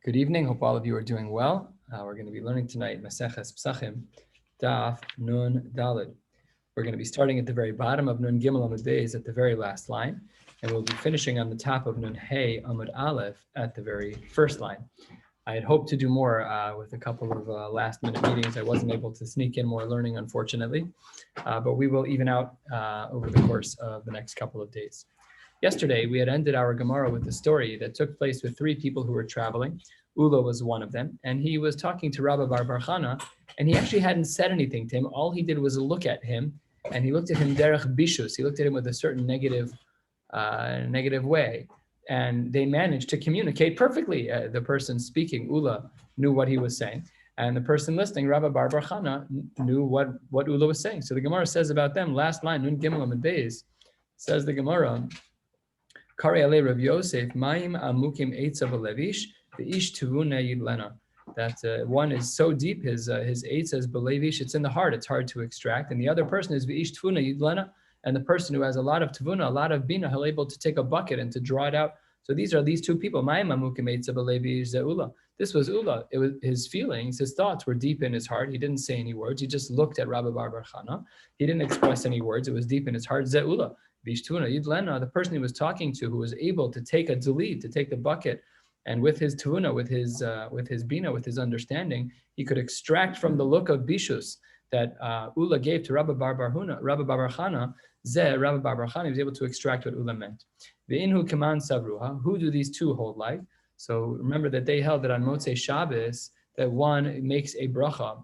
Good evening. Hope all of you are doing well. We're going to be learning tonight Maseches Pesachim, Daf Nun Daled. We're going to be starting at the very bottom of Nun Gimel Amud Beis at the very last line, and we'll be finishing on the top of Nun Hey Amud Aleph at the very first line. I had hoped to do more with a couple of last-minute meetings. I wasn't able to sneak in more learning, unfortunately, but we will even out over the course of the next couple of days. Yesterday, we had ended our Gemara with a story that took place with three people who were traveling. Ula was one of them, and he was talking to Rabbi Bar Bar Chana, and he actually hadn't said anything to him. All he did was look at him, and he looked at him derech bishus. He looked at him with a certain negative way, and they managed to communicate perfectly. The person speaking, Ula, knew what he was saying, and the person listening, Rabbi Bar Bar Chana, knew what Ula was saying. So the Gemara says about them, last line, Nun Gimel Amud Beis, says the Gemara, Kari ale Rav Yosef, Mayim amukim eitzav levish, v'ish tuvuna yidlena. That one is so deep, his eitz says belevish, it's in the heart, it's hard to extract. And the other person is v'ish tuvuna yidlena, and the person who has a lot of tuvuna, a lot of bina, he'll able to take a bucket and to draw it out. So these are these two people. Mayim amukim eitzav levish ze'ula. This was Ula. It was his feelings, his thoughts were deep in his heart. He didn't say any words. He just looked at Rabbi Bar Bar Chana. He didn't express any words. It was deep in his heart. Ze'ula. The person he was talking to, who was able to take a delid, to take the bucket, and with his tuvuna, with his bina, with his understanding, he could extract from the look of bishus that Ula gave to Rabbi Bar Bar Chana. Rabbi Bar Bar Chana, he was able to extract what Ula meant. Ve'inhu kaman savruha. Who do these two hold like? So remember that they held that on Motzei Shabbos that one makes a bracha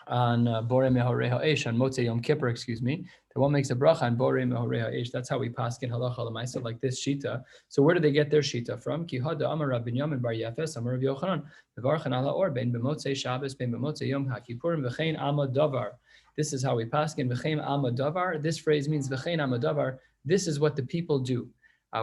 on Borei Mehorei Ha'esh, on Motzei Yom Kippur, that one makes a bracha on Borei Mehorei Ha'esh. That's how we paskin halacha l'maisa, like this shita. So where do they get their shita from? Ki hada amar Rabbi Binyamin bar Yefes amar Rav Yochanan mevarchan ala or ben b'Motzei Shabbos ben b'Motzei Yom HaKippurim v'chein amad davar. This is how we paskin v'chein amad davar. This phrase means v'chein amad davar. This is what the people do.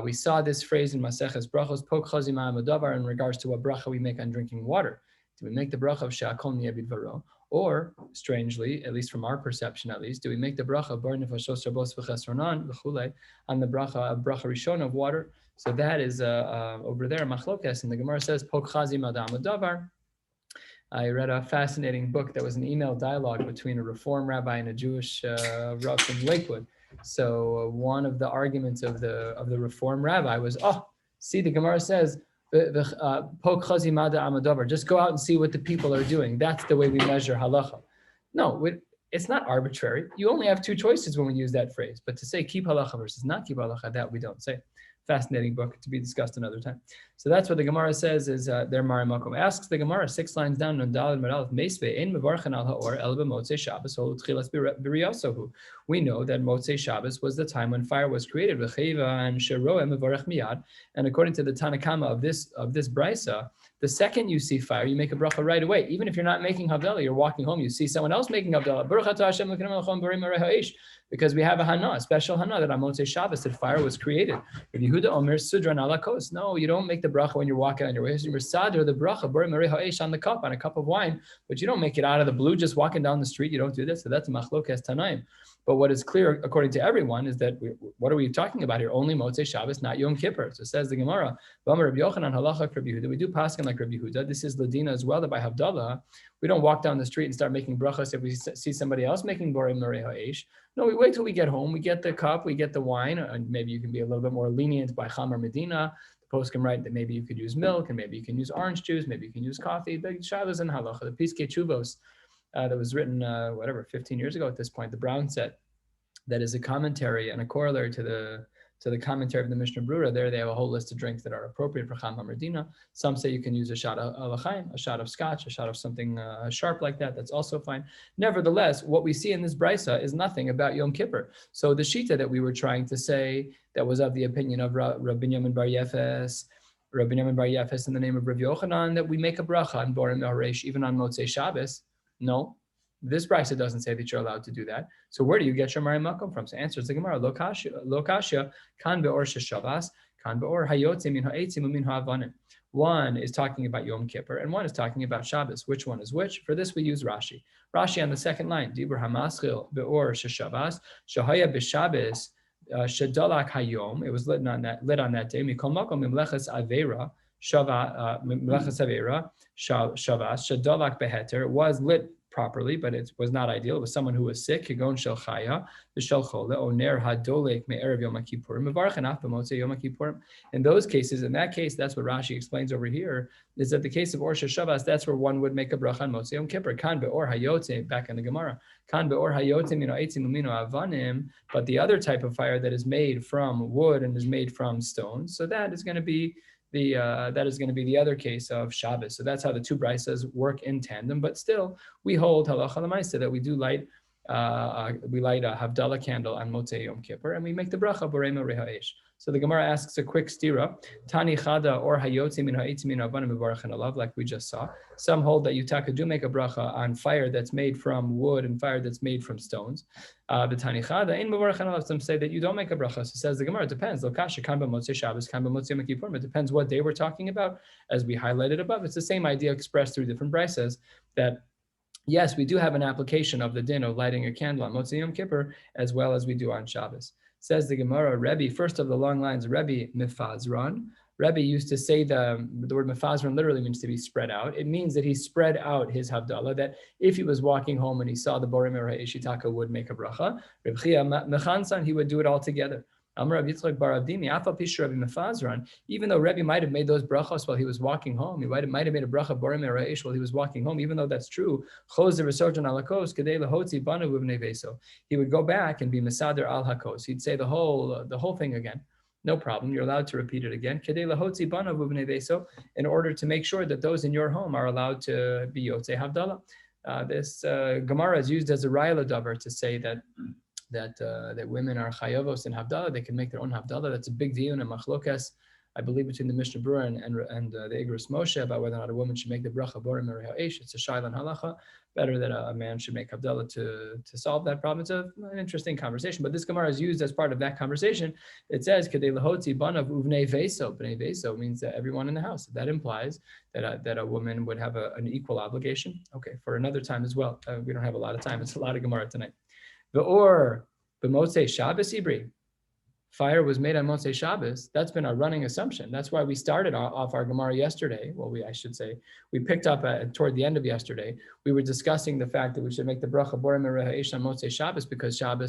We saw this phrase in Maseches brachos pok chazim amad davar in regards to what bracha we make on drinking water. Do we make the bracha of she'akol niyeh bidvaro? Or, strangely, at least from our perception at least, do we make the bracha bar nefashos rabos v'chesronan v'chulei on the bracha rishon of water? So that is over there, machlokes, and the Gemara says, pok chazim ad amad davar. I read a fascinating book that was an email dialogue between a Reform rabbi and a Jewish Rav from Lakewood. So one of the arguments of the Reform rabbi was, see, the Gemara says, just go out and see what the people are doing. That's the way we measure halacha. No, it's not arbitrary. You only have two choices when we use that phrase. But to say keep halacha versus not keep halacha, that we don't say. Fascinating book to be discussed another time. So that's what the Gemara says is their Mari Makom. Asks the Gemara 6 lines down, we know that Motzei Shabbos was the time when fire was created. And according to the Tanakama of this brisa, the second you see fire, you make a bracha right away. Even if you're not making Havdalah, you're walking home, you see someone else making Havdalah. Because we have a special hana that on Motzei Shabbos that fire was created. If Yehuda Omer Sudran alakos, no, you don't make the bracha when you're walking on your way. You're sadr the bracha on the cup, on a cup of wine, but you don't make it out of the blue just walking down the street. You don't do this. So that's machlokes tanaim. But what is clear, according to everyone, is that what are we talking about here? Only Motzei Shabbos, not Yom Kippur. So says the Gemara, Rabbi Yochanan halacha Rabbi Yehuda. We do paskin like Rabbi Yehuda. This is Ladina as well, that by Havdalah, we don't walk down the street and start making brachas if we see somebody else making borei merei ha'esh. No, we wait till we get home. We get the cup, we get the wine, and maybe you can be a little bit more lenient by Chamar Medina. The post can write that maybe you could use milk, and maybe you can use orange juice, maybe you can use coffee. The Shabbos and halacha, the Piskei Tshuvos that was written 15 years ago at this point, the Brown set, that is a commentary and a corollary to the commentary of the Mishnah Brura. There they have a whole list of drinks that are appropriate for Cham HaMedina. Some say you can use a shot of Alachaim, a shot of scotch, a shot of something sharp like that. That's also fine. Nevertheless, what we see in this brisa is nothing about Yom Kippur. So the shita that we were trying to say that was of the opinion of Rabbi Binyamin bar Yefes in the name of Rav Yochanan, that we make a bracha on Borei Mehoresh even on Motzei Shabbos. No. This brisa doesn't say that you're allowed to do that. So where do you get your Mari Makom from? So answers the Gemara, Lo kashya, kan be'or sheshavas, kan be'or hayotze min ha'etzim u'min ha'avanim. One is talking about Yom Kippur, and one is talking about Shabbos. Which one is which? For this we use Rashi. Rashi on the second line, Dibur hamaschil be'or sheshavas, shahaya b'Shabbos, shadalak hayom. It was lit on that day. Mikol makom imleches avera. Melachas Aveira, Shavas, Shadolak Beheter, was lit properly, but it was not ideal. It was someone who was sick, Kigon Shel Chaya, Shel Chole, Oner Hadolek Me'erev Yom Kippurim, Mevarchanaf B'motzei Yom Kippurim. In those cases, in that case, that's what Rashi explains over here, is that the case of Or Shavas, that's where one would make a bracha on Motzei Yom Kippur. Kan Be'or Hayotze, back in the Gemara. Kan Be'or Hayotze Mino Eitzim Umino Avanim, but the other type of fire that is made from wood and is made from stones, so that is going to be the other case of Shabbos. So that's how the two brisas work in tandem. But still, we hold halacha l'maisa that we do light a Havdalah candle on Motzei Yom Kippur, and we make the bracha Borei Merei Ha'esh. So the Gemara asks a quick stira, Tani Chada or Hayotzi Min Ha'etzim Min Avanim Mevarachin Alav, like we just saw. Some hold that Yutaka do make a bracha on fire that's made from wood and fire that's made from stones. The Tani Chada in Mevarachin Alav, some say that you don't make a bracha. So says the Gemara, it depends. Lokasha kan b'Motzei Shabbos, kan b'Motzei Yom Kippurim. It depends what day we're talking about. As we highlighted above, it's the same idea expressed through different brisas that yes, we do have an application of the din of lighting a candle on Motzei Yom Kippur as well as we do on Shabbos. Says the Gemara, Rebbe, first of the long lines, Rebbe Mefazran. Rebbe used to say the word Mefazran literally means to be spread out. It means that he spread out his Havdalah, that if he was walking home and he saw the Borei Merei Ishitaka would make a bracha, Reb Chia Mechansan, he would do it all together. Amar Yitzchak Bar Avdimi, Afal Pishu Rebbe Mefazran, even though Rebbe might have made those brachos while he was walking home, he might have made a bracha Borei Merei Ish while he was walking home, even though that's true, Chozer V'Sojan Alakos, Kedei Lahotzi Banu V'Bnei Veso. He would go back and be Mesader Al Hakos. He'd say the whole thing again. No problem. You're allowed to repeat it again. Kedei Lahotzi Banu V'Bnei Veso, in order to make sure that those in your home are allowed to be Yotzei Havdalah. This Gemara is used as a Rayla Davar to say that women are chayavos in Havdalah, they can make their own Havdalah. That's a big deal in machlokas, I believe, between the Mishnah Berurah and the Igros Moshe about whether or not a woman should make the bracha Borei Merei Ha'esh. It's a shaylan halacha. Better that a man should make Havdalah to solve that problem. It's an interesting conversation, but this Gemara is used as part of that conversation. It says, Kedei lahotzi banav uvnei veso. Bnei veso means that everyone in the house. That implies that a woman would have an equal obligation. Okay, for another time as well. We don't have a lot of time. It's a lot of Gemara tonight. Or b'motzei Shabbos ibri, fire was made on Motzei Shabbos. That's been our running assumption. That's why we started off our Gemara yesterday. Well, we picked up toward the end of yesterday. We were discussing the fact that we should make the bracha Borei Merei Ha'esh on Motzei Shabbos because on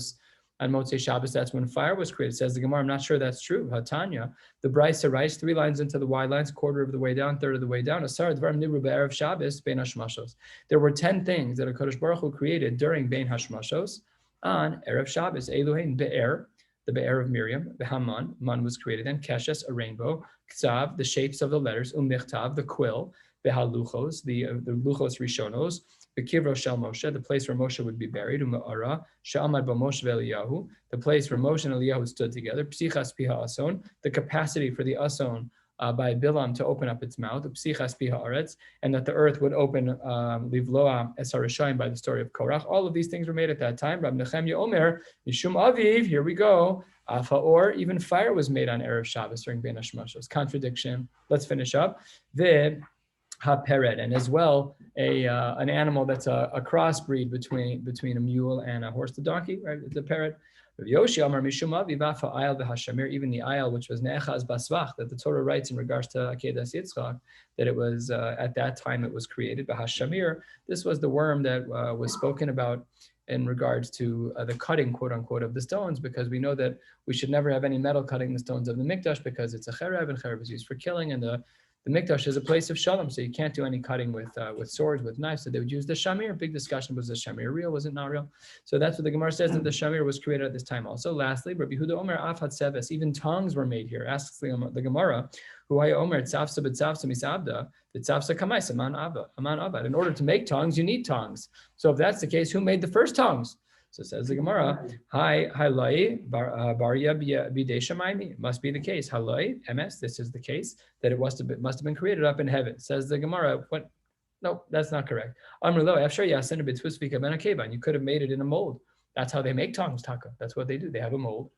Motzei Shabbos, that's when fire was created. Says the Gemara, I'm not sure that's true. Hatanya, the Brisa writes 3 lines into the wide lines, quarter of the way down, third of the way down. Asar dvarim nivru be'erev Shabbos bein hashmashos. There were 10 things that HaKadosh Baruch Hu created during bein hashmashos on Erev Shabbos. Elohein be'er, the be'er of Miriam, the Haman, man was created, and Keshes, a rainbow, Ksav, the shapes of the letters, Umichtav, the quill, Behaluchos, the Luchos Rishonos, the Kivro Shel Moshe, the place where Moshe would be buried, Uma'ara, Sha'amad B'Moshe Ve'Eliyahu, the place where Moshe and Eliyahu stood together, Psichas Piha Ason, the capacity for the Ason by Bilam to open up its mouth, Psichas Piha Aretz, and that the earth would open Livloa Es HaRishayim by the story of Korach. All of these things were made at that time. Rab Nechemya Omer, Mishum Aviv, here we go. Or even fire was made on Erev Shabbos during Bein HaShmashos. Contradiction. Let's finish up. The HaPered, and as well an animal that's a crossbreed between a mule and a horse, the donkey, right? The parrot. Yoshi Amar Mishuma Vivafa Ayal v'Hashamir, even the Ayal, which was Ne'echaz Basvach, that the Torah writes in regards to Akedas Yitzchak, that it was at that time it was created. V'Hashamir, this was the worm that was spoken about in regards to the cutting, quote unquote, of the stones, because we know that we should never have any metal cutting the stones of the Mikdash because it's a cherev, and cherev is used for killing, and the Mikdash is a place of shalom, so you can't do any cutting with swords, with knives. So they would use the shamir. Big discussion, was the shamir real? Was it not real? So that's what the Gemara says, that the shamir was created at this time also. Lastly, Rabbi Yehuda Omer Afat Seves, even tongues were made here. Asks the Gemara, Huaya Omer Tzavsa B'Tzavsa Misabda, B'Tzavsa Kamais Aman Abad. In order to make tongues, you need tongues. So if that's the case, who made the first tongues? So says the Gemara, Halai Barya Bideshamaymi. Must be the case. Halai MS. This is the case that it must have been created up in heaven. Says the Gemara. What? No, that's not correct. Amrlo Afshar Yasin B'Tzvusvika Ben Akeban. You could have made it in a mold. That's how they make tongues, Taka. That's what they do. They have a mold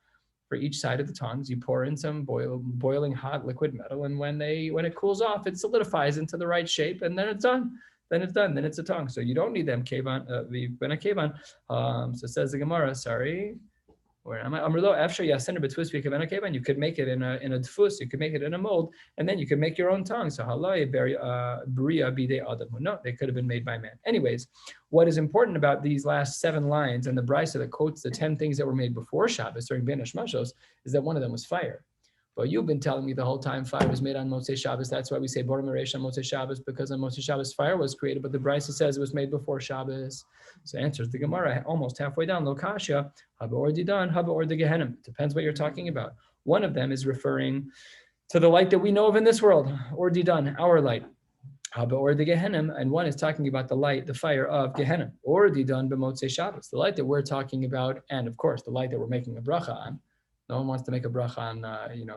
for each side of the tongues. You pour in some boiling hot liquid metal, and when it cools off, it solidifies into the right shape, and then it's done. Then it's a tongue. So you don't need them kevan, the ben kevan. So says the Gemara, sorry. Or you could make it in a dfus, you could make it in a mold, and then you could make your own tongue. So no, they could have been made by man. Anyways, what is important about these last 7 lines and the brisa that quotes the 10 things that were made before Shabbos during Ben Hashmashos is that one of them was fire. But you've been telling me the whole time fire was made on Motzei Shabbos. That's why we say Bor Meresh on Motzei Shabbos, because on Motzei Shabbos fire was created, but the Brisa says it was made before Shabbos. So answers the Gemara almost halfway down. Lo kasha, haba or didan, haba or de Gehenim. Depends what you're talking about. One of them is referring to the light that we know of in this world, or didan, our light. Haba or de Gehenim, and one is talking about the light, the fire of Gehenim, or didan b'Motzei Shabbos, the light that we're talking about, and of course the light that we're making a bracha on. No one wants to make a bracha on,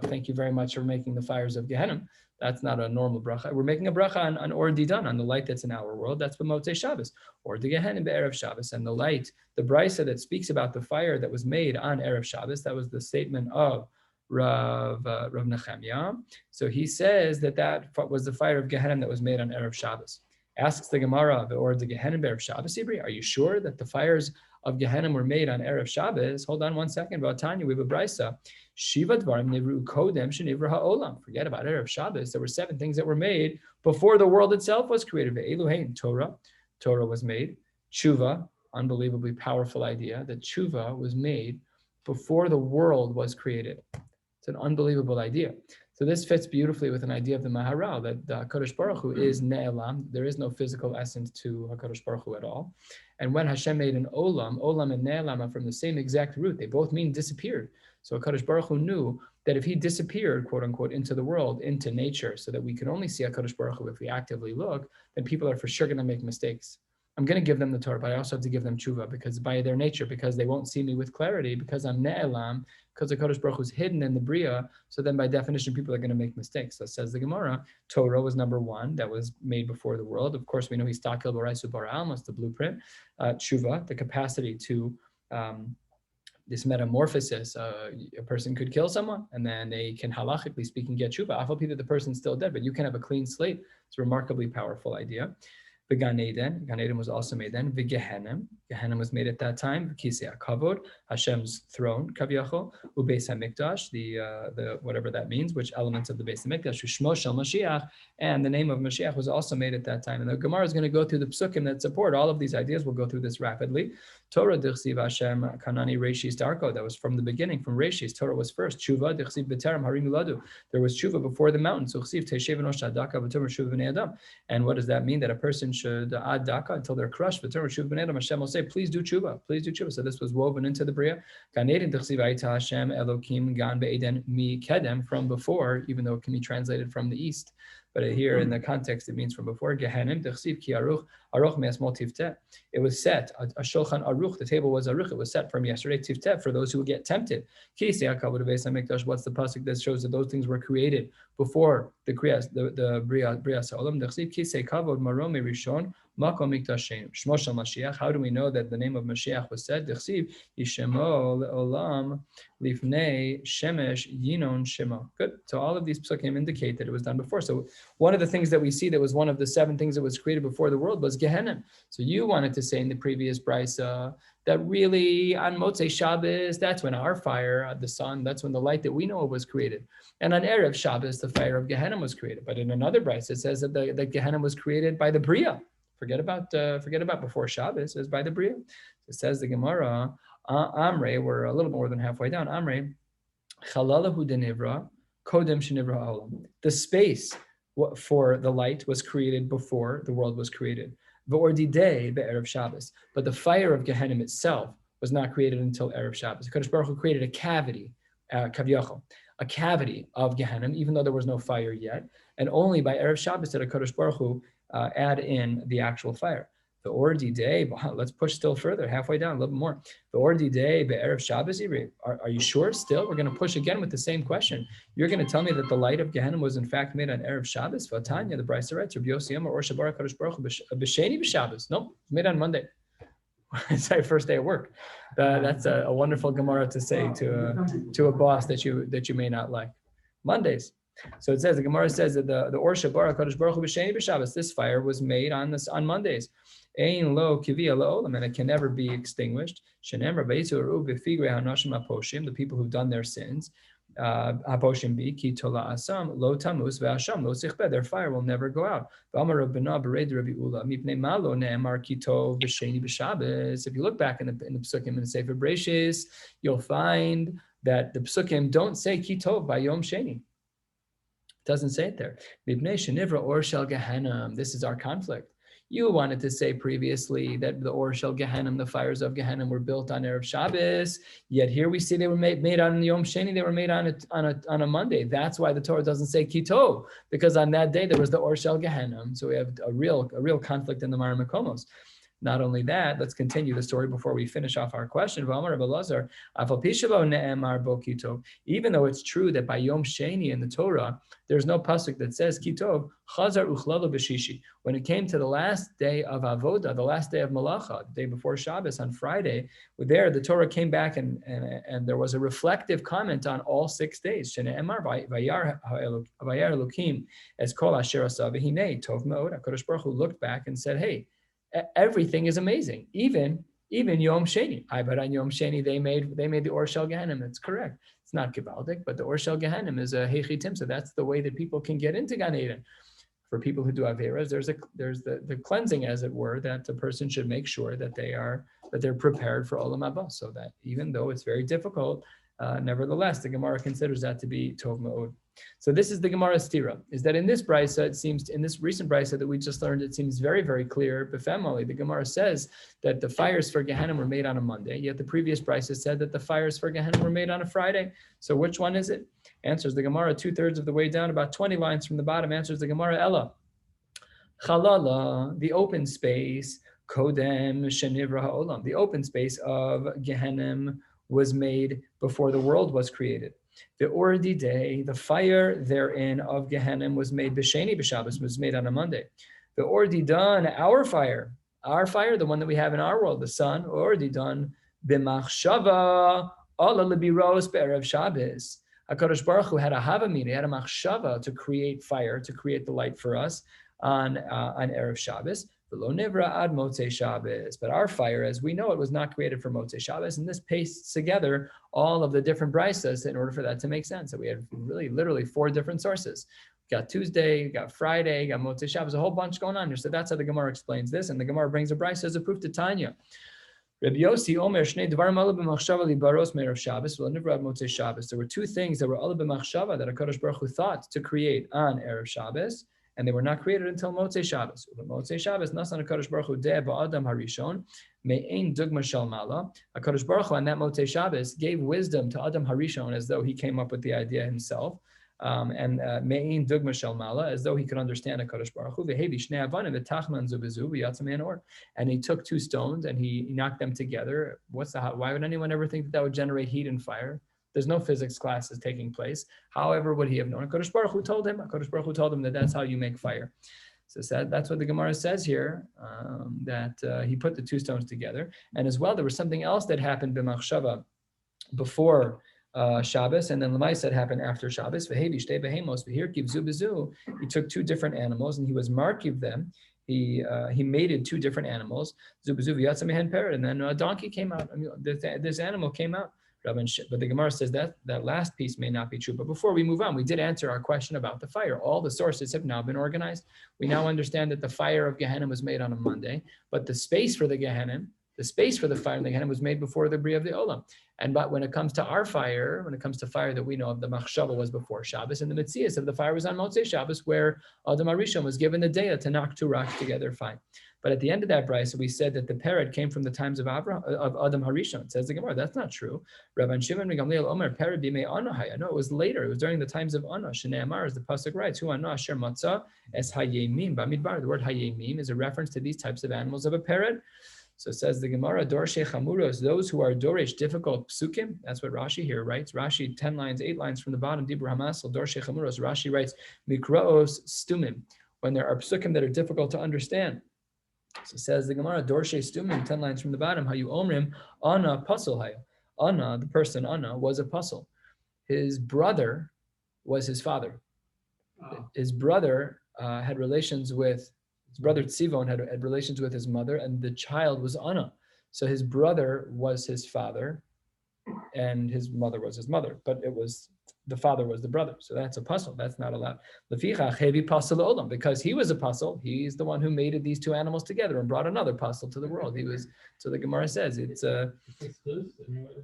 thank you very much for making the fires of Gehenna. That's not a normal bracha. We're making a bracha on Or Didan, on the light that's in our world. That's b'Motzei Shabbos, or the Gehenna be'erev Shabbos. And the light, the brisa that speaks about the fire that was made on erev Shabbos, that was the statement of Rav Nechemiah. So he says that was the fire of Gehenna that was made on erev Shabbos. Asks the Gemara, or the Gehenna be'erev Shabbos, Ibri, are you sure that the fires of Gehenna were made on erev Shabbos? Hold on one second. About Tanya, we have a brisa. Shiva dvarim nivru kodem shenivra ha'olam. Forget about erev Shabbos. There were 7 things that were made before the world itself was created. Ve'eluhein, Torah was made. Tshuva, unbelievably powerful idea that tshuva was made before the world was created. It's an unbelievable idea. So this fits beautifully with an idea of the Maharal, that the HaKadosh Baruch Hu is Ne'elam. There is no physical essence to HaKadosh Baruch Hu at all. And when Hashem made an Olam and Ne'elam are from the same exact root. They both mean disappeared. So HaKadosh Baruch Hu knew that if he disappeared, quote unquote, into the world, into nature, so that we can only see HaKadosh Baruch Hu if we actively look, then people are for sure going to make mistakes. I'm going to give them the Torah, but I also have to give them tshuva, because by their nature, because they won't see me with clarity, because I'm Ne'elam, because the Kodesh Baruch Hu is hidden in the Bria, so then by definition, people are going to make mistakes. So says the Gemara, Torah was number 1, that was made before the world. Of course, we know he's Takil Baraisu Bara'am, that's the blueprint. Tshuva, the capacity to this metamorphosis, a person could kill someone, and then they can halachically speaking get tshuva. I hope that the person's still dead, but you can have a clean slate. It's a remarkably powerful idea. The Gan Eden was also made then. Gehenna was made at that time. Kisei HaKavod, Hashem's throne, Kaviyachol, Ubeis HaMikdash, the whatever that means, which elements of the Beis HaMikdash, Shmo Shel Mashiach, and the name of Mashiach was also made at that time. And the Gemara is going to go through the psukim that support all of these ideas. We'll go through this rapidly. Torah Dichsiv Hashem Kanani Reishis Darko. That was from the beginning, from Reishis. Torah was first. Tshuva Dichsiv B'Terem Harim Miladu. There was tshuva before the mountains. Uchsiv Teishev Enosh Adaka V'Tomer Tshuva B'nei Adam. And what does that mean? That a person should ad daka until they're crushed. V'Tomer Tshuva B'nei Adam. Hashem will say, please do tshuva. Please do tshuva. So this was woven into the Bria. Gan Eden Dichsiv Aita Hashem Elokim Gan Be'eden Mi Kedem, from before, even though it can be translated from the east. But here in the context, it means from before. Gehenim Dichsiv Ki Aruch Me'asmol Tivteh. It was set, a shulchan aruch, the table was aruch, it was set from yesterday, tivteh, for those who would get tempted. What's the pasuk that shows that those things were created before the Bria Sa'olam? Kisei kavod marom rishon makom mikdashenu. Shmo shel Mashiach. How do we know that the name of Mashiach was said? D'chsiv yishemo le'olam lifnei shemesh yinon shemo. Good. So all of these psukim indicate that it was done before. So one of the things that we see that was one of the 7 things that was created before the world was Gehenna. So you wanted to say in the previous brisa that really on Motzei Shabbos, that's when our fire, the sun, that's when the light that we know of was created. And on Erev Shabbos, the fire of Gehenna was created. But in another brisa, it says that the Gehenna was created by the Bria. Forget about before Shabbos, it's by the Bria. It says the Gemara, Amre, we're a little more than halfway down. Amre, Chalalahu denivra, Kodem shenivra olam. The space for the light was created before the world was created. V'ordidei be'erev Shabbos. But the fire of Gehenna itself was not created until Erev Shabbos. HaKadosh Baruch Hu created a cavity, Kaviyachol, a cavity of Gehenna, even though there was no fire yet. And only by Erev Shabbos did HaKadosh Baruch Hu add in the actual fire. The Ordi Day, let's push still further, halfway down, a little bit more. The Ordi Day, Be'erev Shabbos, are you sure still? We're going to push again with the same question. You're going to tell me that the light of Gehenna was in fact made on Erev Shabbos? Vatanya, the Brisa writes, Rabbi Yossi Amar, or Shabar HaKadosh Baruch Hu, B'Sheni B'Shabbos. Nope, it's made on Monday. It's our first day at work. That's a wonderful Gemara to say to a boss that you may not like. Mondays. So it says, the Gemara says that the Or Shabar HaKadosh Baruch Hu B'Sheni B'Shabbos, this fire was made on Mondays. Ein lo kivia lo, and it can never be extinguished. Shenem Rabbeitzu Ru B'Figre HaNashim HaPoshim, the people who've done their sins. Haposhim bi ki tola asam lo tamus ve'asham lo sichbeh. Their fire will never go out. V'amar Rabbana b'reid Rabbi Ula mipnei malo ne'emar ki tov b'sheni b'Shabbos. If you look back in the Pesachim in the Sefer Bereshis, you'll find that the Pesachim don't say ki tov by Yom Sheni. It doesn't say it there. Mipnei shenivra or shel Gehenna. This is our conflict. You wanted to say previously that the Or Shel Gehenna, the fires of Gehenna, were built on Erev Shabbos, yet here we see they were made on Yom Sheni, they were made on a Monday. That's why the Torah doesn't say Kitov, because on that day there was the Or Shel Gehenna. So we have a real conflict in the Mara Makomos. Not only that, let's continue the story before we finish off our question. Even though it's true that by Yom Sheni in the Torah, there's no pasuk that says Kitov, Chazar Uchlalo B'Shishi. When it came to the last day of Avoda, the last day of Malacha, the day before Shabbos on Friday, there the Torah came back and there was a reflective comment on all 6 days. Shene'emar Vayar Elokim as Kol Asher Asa V'Hinei Tov Me'od. HaKadosh Baruch Hu looked back and said, hey, everything is amazing, even Yom Sheni. But on Yom Sheni they made the Or Shel Gehenna. That's correct. It's not Gevaldik, but the Or Shel Gehenna is a Heichitim. So that's the way that people can get into Gan Eden. For people who do Averas, there's the cleansing, as it were, that the person should make sure that they're prepared for Olam Haba. So that even though it's very difficult, nevertheless, the Gemara considers that to be Tov Me'od. So this is the Gemara's stira, is that in this brisa, it seems, in this recent brisa that we just learned, it seems very, very clear. Befemali, the Gemara says that the fires for Gehenna were made on a Monday, yet the previous brisa said that the fires for Gehenna were made on a Friday. So which one is it? Answers the Gemara 2/3 of the way down, about 20 lines from the bottom, answers the Gemara Ella. Chalala, the open space, Kodem Shenivra Ha'olam, the open space of Gehenna was made before the world was created. The Ordi day, the fire therein of Gehenna was made B'Sheni B'Shabbos, was made on a Monday. The Ordi done, our fire, the one that we have in our world, the sun, Ordi done B'Machshava Ala L'Biros B'Erev Shabbos. HaKadosh Baruch Hu had a Havamina, he had a Machshava to create fire, to create the light for us on Erev Shabbos. But our fire, as we know, it was not created for Motzei Shabbos, and this pastes together all of the different brisas in order for that to make sense. So we have literally 4 different sources. We got Tuesday, we got Friday, we got Motzei Shabbos, a whole bunch going on here. So that's how the Gemara explains this, and the Gemara brings a brisa as a proof to Tanya. Rabbi Yossi Omer Shnei Dvarim Ala B'Machshava Libaros Me'erev Shabbos V'Lo Motzei Shabbos. There were 2 things that were Ala B'Machshava that HaKadosh Baruch Hu thought to create on Erev Shabbos, and they were not created until Motzei Shabbos. Motzei Shabbos, Nasan HaKadosh Baruch Hu De'eh Ba'adam Harishon, Me'ein Dugma Shel Mala. HaKadosh Baruch Hu on that Motzei Shabbos gave wisdom to Adam Harishon as though he came up with the idea himself. And Me'ein Dugma Shel Mala, as though he could understand HaKadosh Baruch Hu. Ve'hevi Shnei Avanim V'tachman Zubezu V'yatzam Me'anor. And he took 2 stones and he knocked them together. Why would anyone ever think that would generate heat and fire? There's no physics classes taking place. However, would he have known? HaKadosh Baruch Hu told him. HaKadosh Baruch Hu told him that that's how you make fire. So that's what the Gemara says here, that he put the 2 stones together. And as well, there was something else that happened b'machshava before Shabbos, and then Lamaisa happened after Shabbos. V'hevi shtei behemos v'hirkiv zu b'zu. He took 2 different animals and he was markiv them. He mated 2 different animals. Zu b'zu v'yatzam mehen parrot, and then a donkey came out. This animal came out. But the Gemara says that last piece may not be true. But before we move on, we did answer our question about the fire. All the sources have now been organized. We now understand that the fire of Gehenna was made on a Monday, but the space for the Gehenna, the space for the fire in the Gehenna was made before the Bria of the Olam. But when it comes to our fire, when it comes to fire that we know of, the Machshava was before Shabbos, and the Metzias of the fire was on Motzei Shabbos, where Adam Arishon was given the data to knock 2 rocks together fine. But at the end of that brisa, we said that the parrot came from the times of Adam Harishon. It says the Gemara, that's not true. Rabban Shimon ben Gamliel Omer parrot b'mei Anah haya. No, it was later. It was during the times of Anah. Shnei Amar, as the pasuk writes, Hu Anah asher matzah es hayemim b'midbar. The word hayemim is a reference to these types of animals of a parrot. So it says the Gemara, Dorshe Chamuros, those who are Dorish, difficult psukim. That's what Rashi here writes. Rashi, 10 lines, 8 lines from the bottom, Dibur Hamasel, Dorshe Chamuros. Rashi writes, Mikraos stumim, when there are psukim that are difficult to understand. So says the Gemara, Dorshe Stumim, 10 lines from the bottom, how you omrim, Anna Pasal Haya. Anna, the person Anna, was a puzzle. His brother was his father. his brother had relations with his brother Tzivon had relations with his mother, and the child was Anna. So his brother was his father, and his mother was his mother, but it was the father was the brother. So that's a puzzle. That's not allowed. Because he was a puzzle, he's the one who mated these two animals together and brought another puzzle to the world. He was, so the Gemara says it's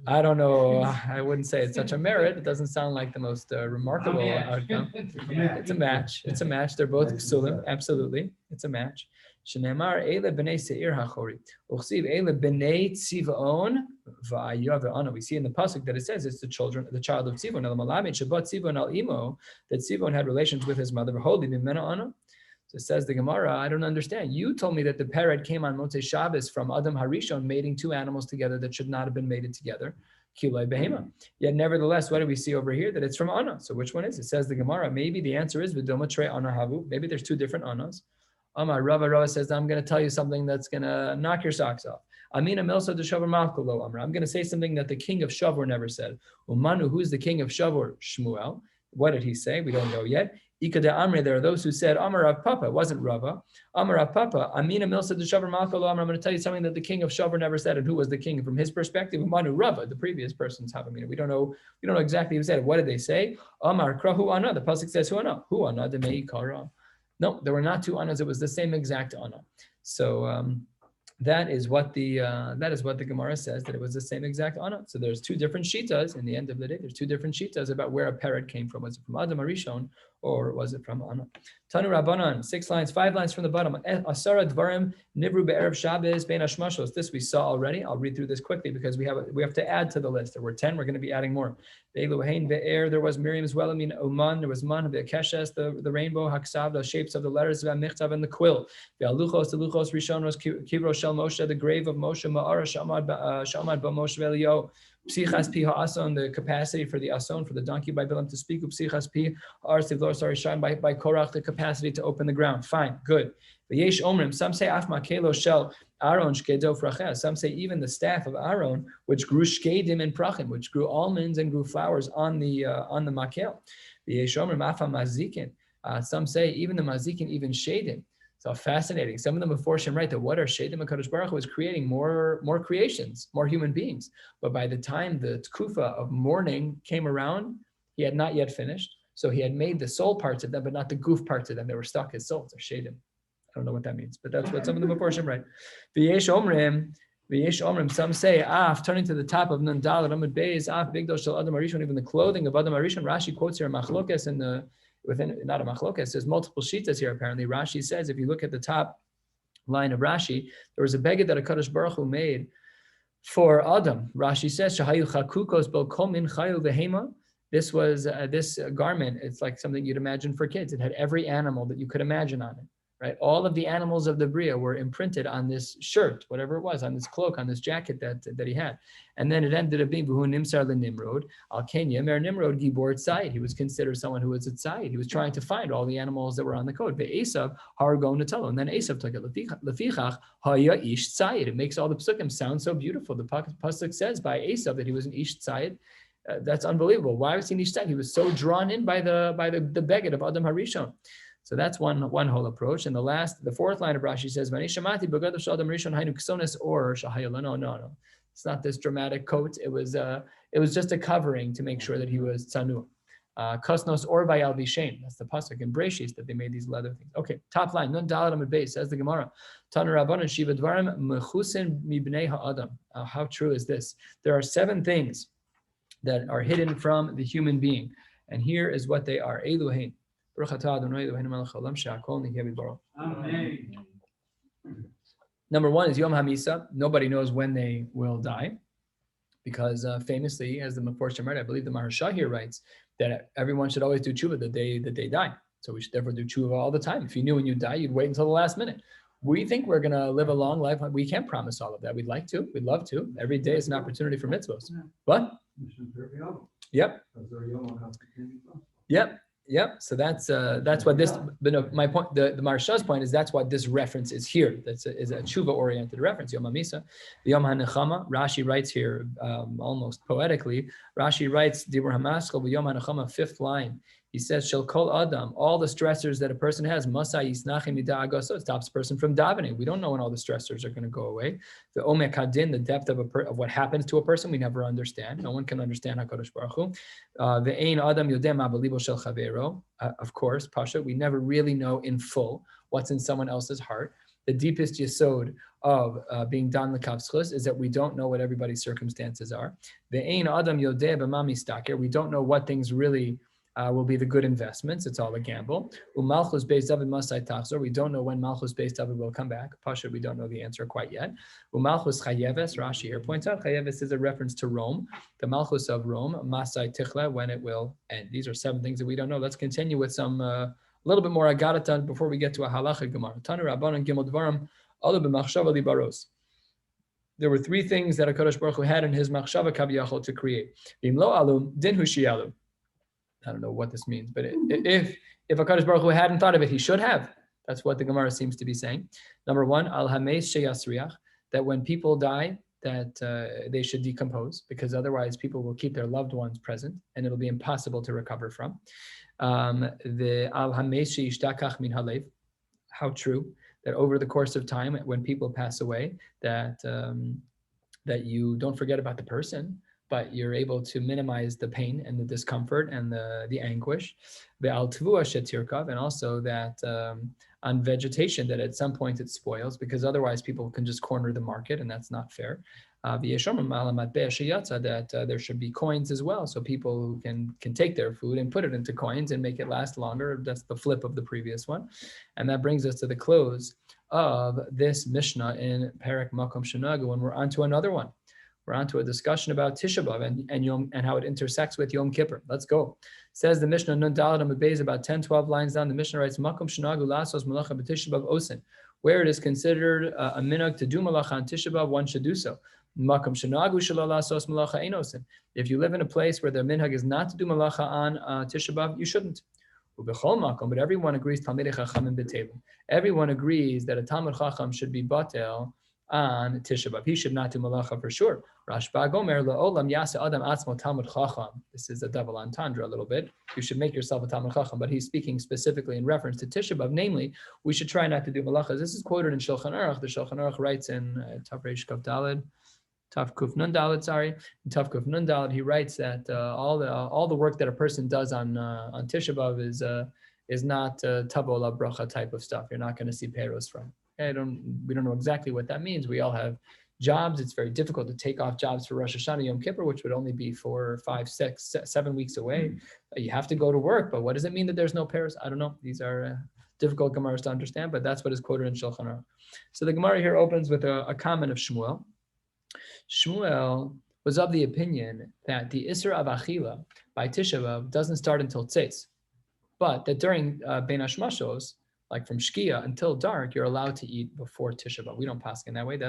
I don't know. I wouldn't say it's such a merit. It doesn't sound like the most remarkable outcome. It's a match. It's a match. They're both psulim. Absolutely. It's a match. Shenemar eile b'nei seir hachori. Uchsiv eile b'nei tzivon va'ayav ve'ana. We see in the pasuk that it says it's the child of Tzivon. El malamed shabat Tzivon al imo, that Tzivon had relations with his mother. V'holi b'mena ana. So it says the Gemara, I don't understand. You told me that the parrot came on Motzei Shabbos from Adam Harishon, mating two animals together that should not have been mated together. Kiloi behema. Yet nevertheless, what do we see over here? That it's from Anna. So which one is it? Says the Gemara, maybe the answer is V'doma trei Anna havu. Maybe there's two different Annas. Rava says, I'm going to tell you something that's going to knock your socks off. Amina Milsa de Shavor Malkulo Amra. I'm going to say something that the king of Shavor never said. Umanu, who's the king of Shavor? Shmuel. What did he say? We don't know yet. Ikade Amre, there are those who said, Amar Rav Papa, it wasn't Rava. Amar Rav Papa, Amina Milsa de Shavor Malkulo Amra. I'm going to tell you something that the king of Shavor never said. And who was the king? From his perspective, Umanu Rava, the previous person's Havamina. We don't know exactly who said it. What did they say? Amar Krahu Anna. The pasuk says, Who Anna? Who Anna? The Mei Kara. No, there were not two Annas. It was the same exact Anna. So that is what the Gemara says, that it was the same exact Anna. So there's two different shitas. In the end of the day, there's two different shitas about where a parrot came from. Was it from Adam Arishon or was it from Anna? Tanu Rabbanan, 6 lines, 5 lines from the bottom. Asara Dvarim Nivru Be'erev Shabbos Bein Hashmashos. This we saw already. I'll read through this quickly because we have to add to the list. There were 10. We're going to be adding more. Be'eluhain Be'er. There was Miriam's well. I mean Oman. There was Man Be'keshes, the rainbow, Haksav, the shapes of the letters, Be'michtav, and the quill. Be'aluchos, the Luchos Rishon was Kivro Shel Moshe, the grave of Moshe, Ma'ara Shamad B'Moshe Ve'Elio. Psichas pi ha'ason, the capacity for the ason, for the donkey by Bilam to speak. Psichas pi arsiv lor sarishan, by Korach, the capacity to open the ground. Fine, good. V'yesh omrim, some say af makelo shel Aaron shkedo fracheh. Some say even the staff of Aaron, which grew shkedim and prachim, which grew almonds and grew flowers on the makel. V'yesh omrim af mazikin. Some say even the mazikin even shadim. So fascinating. Some of them before Shem write that what are Shaitim and Kadosh Baruch Hu was creating more creations, more human beings. But by the time the tkufa of mourning came around, he had not yet finished. So he had made the soul parts of them, but not the goof parts of them. They were stuck as souls, or Shaitim. I don't know what that means, but that's what some of them before Shem write. V'yesh omrim, some say, turning to the top of Nun Daled, Amud Beis, bigdo shel Adam Arishon, even the clothing of Adam Arishon. Rashi quotes here Machlokes in the within, not a machlokes, there's multiple shitas here apparently. Rashi says, if you look at the top line of Rashi, there was a beged that a Kadosh Baruch Hu made for Adam. Rashi says, Shahayu chakukos bo komin chayu vehema. This was, this garment, it's like something you'd imagine for kids. It had every animal that you could imagine on it, right? All of the animals of the Bria were imprinted on this shirt, whatever it was, on this cloak, on this jacket that he had. And then it ended up being Vuhu Nimsar Nimrod, Al Kenya, Mer Nimrod Gibor Tzayid. He was considered someone who was a Tzayid. He was trying to find all the animals that were on the code. But Esav, Hargon Natalo. And then Esav took it. Lefichach, Haya Ish Tzayid. It makes all the psukim sound so beautiful. The pasuk says by Esav that he was an Ish Tzayid. That's unbelievable. Why was he an Ish Tzayid? He was so drawn in by the beged of Adam Harishon. So that's one whole approach. And the fourth line of Rashi says, No. It's not this dramatic coat. It was just a covering to make sure that he was tzanu. Kosnos or vayal vishen. That's the pasuk in Breshis that they made these leather things. Okay, top line. Nun dalad amud beis, says the Gemara. Tanu rabbanan shiva dvarim mechusin mibnei ha'adam. How true is this? There are 7 things that are hidden from the human being, and here is what they are. Eluhein. Amen. Number 1 is Yom HaMisa. Nobody knows when they will die, because famously, as the Meforshim write, I believe the Maharsha here writes that everyone should always do tshuva the day that they die. So we should therefore do tshuva all the time. If you knew when you die, you'd wait until the last minute. We think we're going to live a long life. We can't promise all of that. We'd like to. We'd love to. Every day is an opportunity for mitzvahs. But yep. So that's what this. But no, my point, the Maharsha's point is that's what this reference is here. That's is a tshuva-oriented reference. Yom HaMisa, Yom HaNechama. Rashi writes here almost poetically. Rashi writes Dibur HaMaschal Yom HaNechama, 5th line. He says, Shel kol adam, all the stressors that a person has, masai yisnachim mida'agaso, it stops a person from davening. We don't know when all the stressors are going to go away. The omek hadin, the depth of what happens to a person, we never understand. No one can understand HaKadosh Baruch Hu. The ein adam yodem abalibo shel chavero. Of course, Pasha, we never really know in full what's in someone else's heart. The deepest yesod of being dan l'kav zchus is that we don't know what everybody's circumstances are. The ein adam yodeh b'ma mistaker. We don't know what things really will be the good investments. It's all a gamble. Umalchus beis David masai tachzor. We don't know when Malchus beis David will come back. Pasha, we don't know the answer quite yet. Umalchus chayeves. Rashi here points out chayeves is a reference to Rome, the Malchus of Rome. Masai tichla, when it will end. These are 7 things that we don't know. Let's continue with some a little bit more agadatan before we get to a halacha gemara. Tanu rabbanan gimel dvarim alu b'machshava libaros. There were 3 things that HaKadosh Baruch Hu had in his machshava kaviyachol to create. V'imlo alu din hu shi'alu. I don't know what this means, but if HaKadosh Baruch Hu hadn't thought of it, he should have. That's what the Gemara seems to be saying. Number 1, al hameis sheyasriach, that when people die, that they should decompose, because otherwise people will keep their loved ones present, and it'll be impossible to recover from. The al hameis sheyishtakach min halev, how true that over the course of time, when people pass away, that you don't forget about the person, but you're able to minimize the pain and the discomfort and the anguish. The al tvua shetirkav, and also that on vegetation, that at some point it spoils, because otherwise people can just corner the market, and that's not fair. That there should be coins as well, so people who can take their food and put it into coins and make it last longer. That's the flip of the previous one. And that brings us to the close of this Mishnah in Perek Makom Shenagu, when we're on to another one. We're on to a discussion about Tisha B'Av and how it intersects with Yom Kippur. Let's go. Says the Mishnah, Nun Daled Amud Beis, about 10, 12 lines down. The Mishnah writes, Makom Shenagu Lasos Malacha B'Tisha B'Av Osin. Where it is considered a minhag to do malacha on Tisha B'Av, one should do so. Makom Shenagu Shelo Lasos Malacha Ein Osin. If you live in a place where the minhag is not to do malacha on Tisha B'Av, you shouldn't. Ubechol makom, but everyone agrees Talmidei Chachamim b'Teilim. Everyone agrees that a Talmid Chacham should be batel on Tisha B'Av. He should not do malacha for sure. Rashba Gomer le'olam yasa adam atzmo Talmid Chacham. This is a double entendre a little bit. You should make yourself a Talmid Chacham, but he's speaking specifically in reference to Tisha B'Av. Namely, we should try not to do malachas. This is quoted in Shulchan Aruch. The Shulchan Aruch writes in Tav Reish Kuf Daled, Tav Kuf Nun Daled, sorry. In Tav Kuf Nun Daled, he writes that all the work that a person does on Tisha B'Av is not tavo la bracha type of stuff. You're not going to see peros from. We don't know exactly what that means. We all have jobs. It's very difficult to take off jobs for Rosh Hashanah, Yom Kippur, which would only be 4, 5, 6, 7 weeks away. You have to go to work, but what does it mean that there's no peros? I don't know. These are difficult Gemaras to understand, but that's what is quoted in Shulchan Aruch. So the Gemara here opens with a comment of Shmuel. Shmuel was of the opinion that the Isra of Achila by Tisha B'Av doesn't start until Tzitz, but that during Bein Hashmashos, like from Shkia until dark, you're allowed to eat before Tisha B'Av. We don't paskin that way.